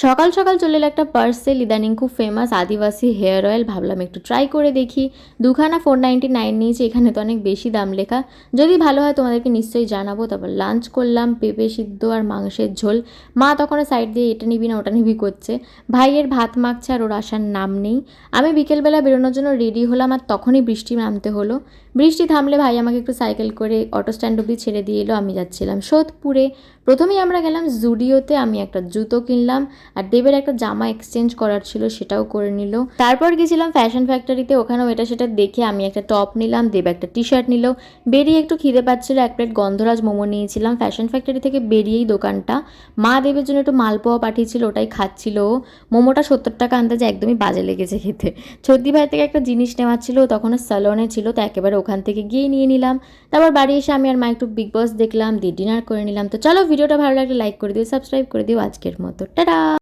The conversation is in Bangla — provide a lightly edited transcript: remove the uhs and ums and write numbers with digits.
সকাল সকাল চলে এলো একটা পার্সেল, ইদানিং খুব ফেমাস আদিবাসী হেয়ার অয়েল। ভাবলাম একটু ট্রাই করে দেখি। দুখানা 499 নিয়েছি, এখানে তো অনেক বেশি দাম লেখা। যদি ভালো হয় তোমাদেরকে নিশ্চয়ই জানাবো। তারপর লাঞ্চ করলাম, পেঁপে সিদ্ধ আর মাংসের ঝোল। মা তখন সাইড দিয়ে এটা নিবি না ওটা নিবি করছে। ভাইয়ের ভাত মাখছে আর ওর আসার নাম নেই। আমি বিকেলবেলা বেরোনোর জন্য রেডি হলাম আর তখনই বৃষ্টি নামতে হলো। বৃষ্টি থামলে ভাই আমাকে একটু সাইকেল করে অটো স্ট্যান্ড অব্দি ছেড়ে দিয়ে এলো। আমি যাচ্ছিলাম সোদপুরে। প্রথমেই আমরা গেলাম জুডিওতে, আমি একটা জুতো কিনলাম আর দেবের একটা জামা এক্সচেঞ্জ করার ছিল, সেটাও করে নিল। তারপর গেছিলাম ফ্যাশন ফ্যাক্টরিতে, ওখানেও এটা সেটা দেখে আমি একটা টপ নিলাম, দেব একটা টি শার্ট নিল। বেরিয়ে একটু খিদে পাচ্ছিল, এক প্লেট গন্ধরাজ মোমো নিয়েছিলাম। ফ্যাশন ফ্যাক্টরি থেকে বেরিয়েই দোকানটা, মা দেবের জন্য একটু মালপোয়া পাঠিয়েছিল, ওটাই খাচ্ছিল ও। মোমোটা 70 টাকা আন্দাজে, একদমই বাজে লেগেছে খেতে। ছর্দি ভাই থেকে একটা জিনিস নেওয়ার ছিল, তখন স্যালনে ছিল, তো একেবারে ওখান থেকে গিয়ে নিয়ে নিলাম। তারপর বাড়ি এসে আমি আর মা একটু বিগ বস দেখলাম, দিয়ে ডিনার করে নিলাম। তো চলো, ভিডিওটা ভালো লাগলে লাইক করে দিও, সাবস্ক্রাইব করে দিও। আজকের মতো টাটা।